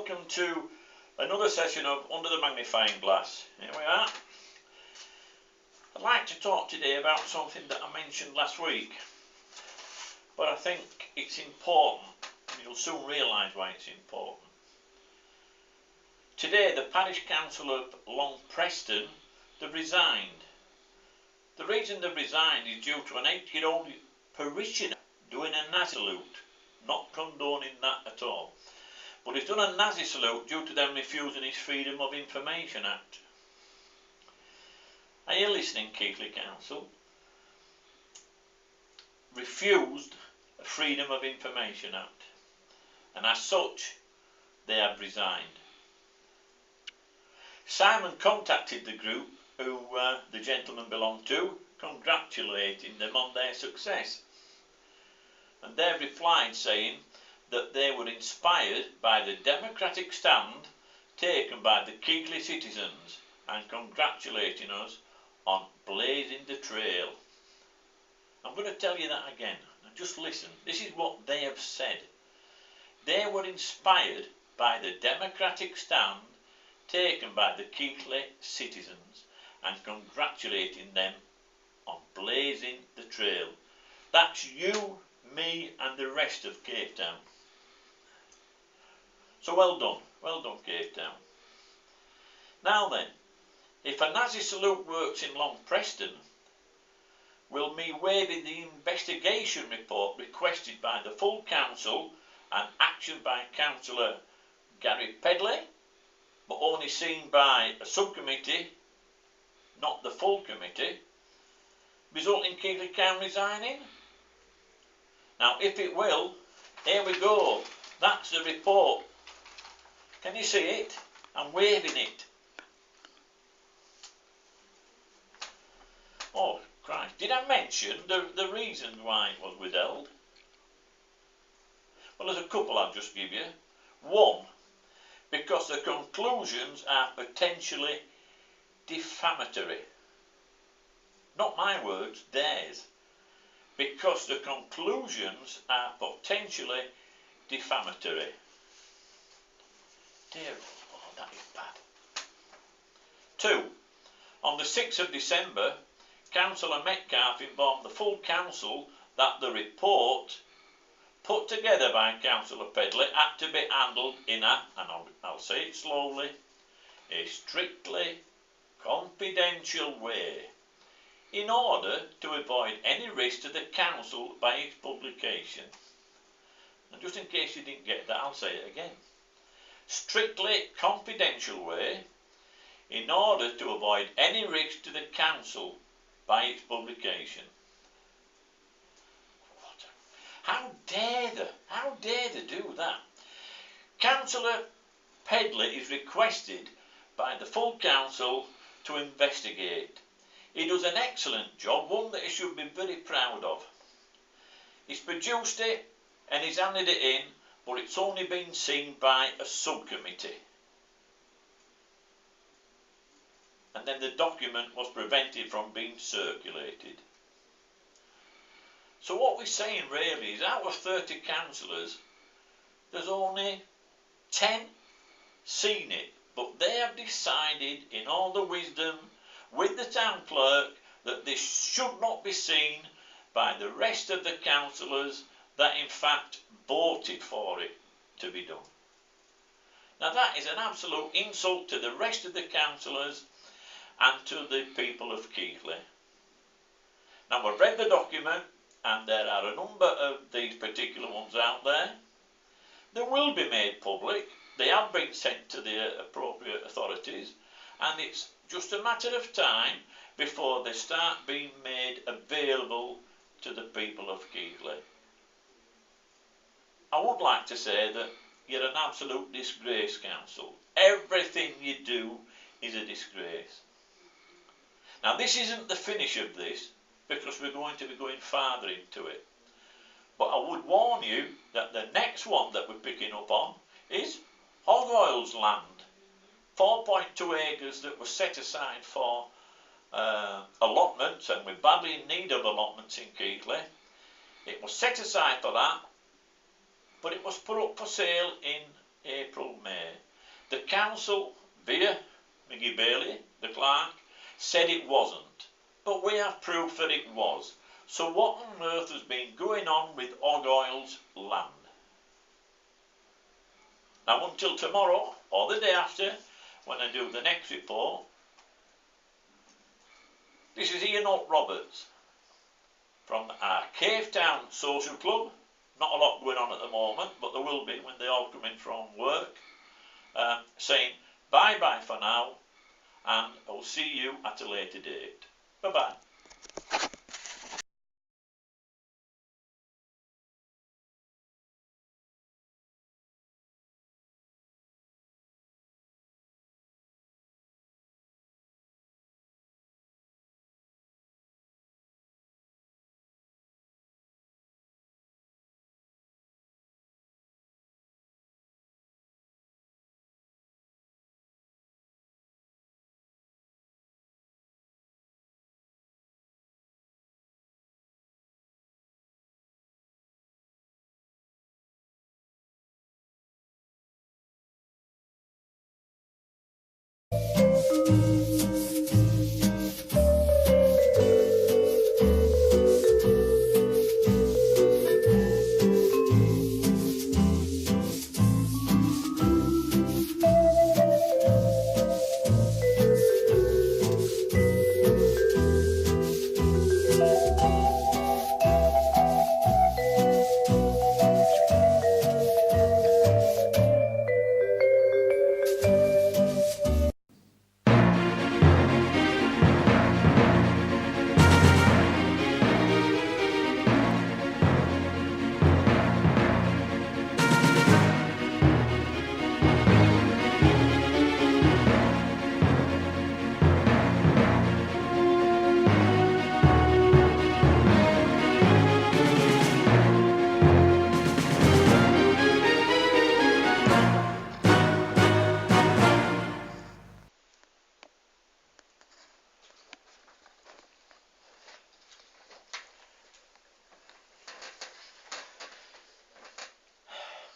welcome to another session of Under the Magnifying Glass. Here we are. I'd like to talk today about something that I mentioned last week, but I think it's important, and you'll soon realise why it's important. Today the Parish Council of Long Preston, they've resigned. The reason they've resigned is due to an 8-year-old parishioner doing a Nazi salute, not condoning that at all. But he's done a Nazi salute due to them refusing his Freedom of Information Act. Are you listening, Keighley Council? Refused a Freedom of Information Act, and as such they have resigned. Simon contacted the group who the gentleman belonged to, congratulating them on their success, and they replied saying that they were inspired by the democratic stand taken by the Keighley citizens and congratulating us on blazing the trail. I'm going to tell you that again. Now just listen. This is what they have said. They were inspired by the democratic stand taken by the Keighley citizens and congratulating them on blazing the trail. That's you, me and the rest of Cape Town. So well done Cape Town. Now then, if a Nazi salute works in Long Preston, will me waiving the investigation report requested by the full council and action by Councillor Gary Pedley, but only seen by a subcommittee, not the full committee, result in Keighley Town resigning? Now if it will, here we go. That's the report. Can you see it? I'm waving it. Oh Christ, did I mention the reasons why it was withheld? Well, there's a couple I'll just give you. One, because the conclusions are potentially defamatory. Not my words, theirs. Because the conclusions are potentially defamatory. Dear, oh, that is bad. 2. On the 6th of December, Councillor Metcalfe informed the full council that the report put together by Councillor Pedley had to be handled in a, and I'll say it slowly, a strictly confidential way, in order to avoid any risk to the council by its publication. And just in case you didn't get that, I'll say it again. Strictly confidential way, in order to avoid any risk to the council by its publication. How dare they do that? Councillor Pedley is requested by the full council to investigate. He does an excellent job, one that he should be very proud of. He's produced it and he's handed it in, but it's only been seen by a subcommittee. And then the document was prevented from being circulated. So what we're saying really is, out of 30 councillors, there's only 10 seen it, but they have decided in all the wisdom with the town clerk that this should not be seen by the rest of the councillors that in fact voted for it to be done. Now that is an absolute insult to the rest of the councillors and to the people of Keighley. Now we've read the document and there are a number of these particular ones out there. They will be made public. They have been sent to the appropriate authorities, and it's just a matter of time before they start being made available to the people of Keighley. I would like to say that you're an absolute disgrace, council. Everything you do is a disgrace. Now this isn't the finish of this, because we're going to be going farther into it. But I would warn you that the next one that we're picking up on is Hogs Hole's land. 4.2 acres that was set aside for allotments, and we're badly in need of allotments in Keighley. It was set aside for that, but it was put up for sale in April, May. council, via Mickey Bailey, the clerk, said it wasn't. But we have proof that it was. So what on earth has been going on with Hog Hole's land? Now until tomorrow, or the day after, when I do the next report, this is Ian Roberts from our Cave Town Social Club. Not a lot going on at the moment, but there will be when they all come in from work. Saying bye bye for now, and I'll see you at a later date. Bye bye.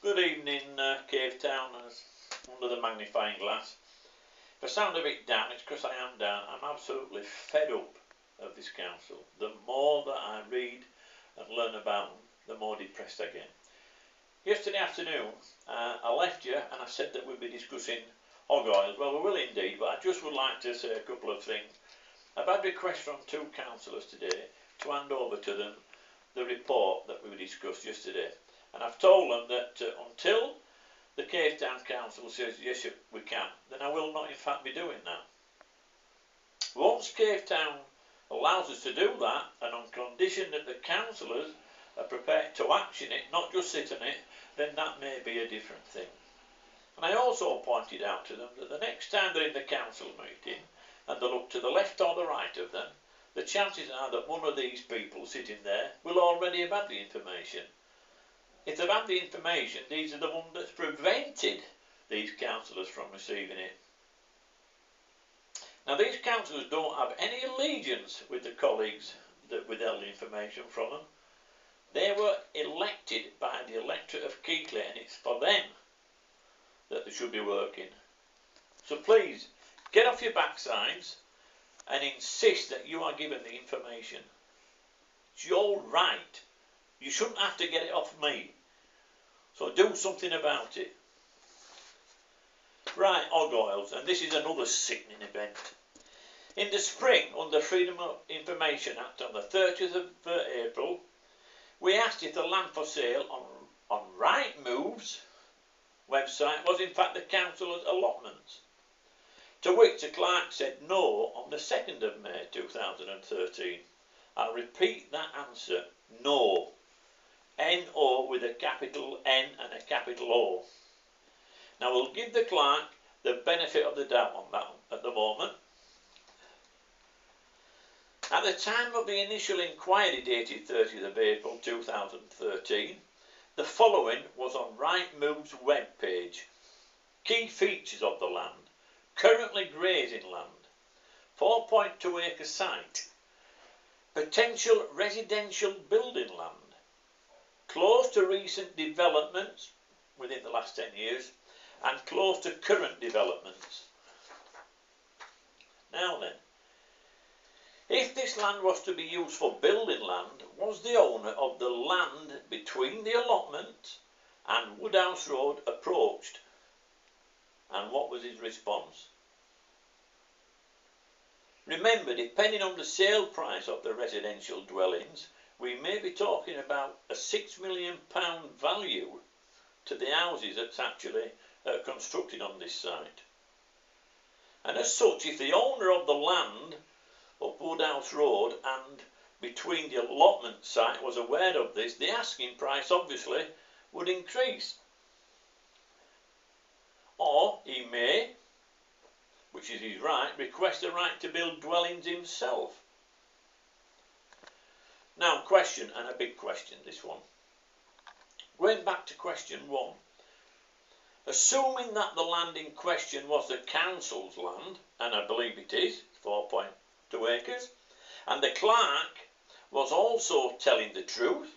Good evening, Cave Towners, under the magnifying glass. If I sound a bit down, it's because I am down. I'm absolutely fed up of this council. The more that I read and learn about them, the more depressed I get. Yesterday afternoon, I left you and I said that we'd be discussing hog oil. Well, we will indeed, but I just would like to say a couple of things. I've had requests from two councillors today to hand over to them the report that we discussed yesterday. And I've told them that until the Cave Town Council says yes we can, then I will not in fact be doing that. Once Cave Town allows us to do that, and on condition that the councillors are prepared to action it, not just sit on it, then that may be a different thing. And I also pointed out to them that the next time they're in the council meeting and they look to the left or the right of them, the chances are that one of these people sitting there will already have had the information. If they've had the information, these are the ones that's prevented these councillors from receiving it. Now, these councillors don't have any allegiance with the colleagues that withheld the information from them. They were elected by the electorate of Keighley, and it's for them that they should be working. So please, get off your backsides and insist that you are given the information. It's your right. You shouldn't have to get it off me. So do something about it. Right, hog oils, and this is another sickening event. In the spring, under Freedom of Information Act on the 30th of April, we asked if the land for sale on Rightmove's website was in fact the councillor's allotments, to which the clerk said no on the 2nd of May 2013. I'll repeat that answer, no. N-O with a capital N and a capital O. Now we'll give the clerk the benefit of the doubt on that at the moment. At the time of the initial inquiry dated 30th of April 2013, the following was on Rightmove's web page. Key features of the land. Currently grazing land. 4.2 acre site. Potential residential building land. Close to recent developments within the last 10 years and close to current developments. Now then, if this land was to be used for building land, was the owner of the land between the allotment and Woodhouse Road approached? And what was his response? Remember, depending on the sale price of the residential dwellings, we may be talking about a £6 million value to the houses that's actually constructed on this site. And as such, if the owner of the land up Woodhouse Road and between the allotment site was aware of this, the asking price obviously would increase. Or he may, which is his right, request a right to build dwellings himself. Now, question, and a big question, this one. Going back to question 1. Assuming that the land in question was the council's land, and I believe it is, 4.2 acres, and the clerk was also telling the truth,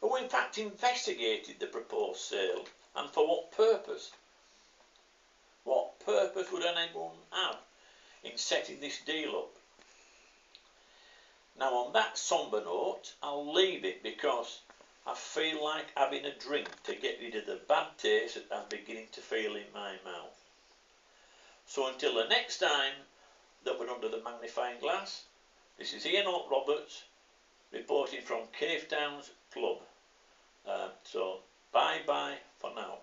who in fact investigated the proposed sale, and for what purpose? What purpose would anyone have in setting this deal up? Now, on that sombre note, I'll leave it because I feel like having a drink to get rid of the bad taste that I'm beginning to feel in my mouth. So until the next time that we're under the magnifying glass, this is Ian Holt Roberts reporting from Cave Town's Club. So bye bye for now.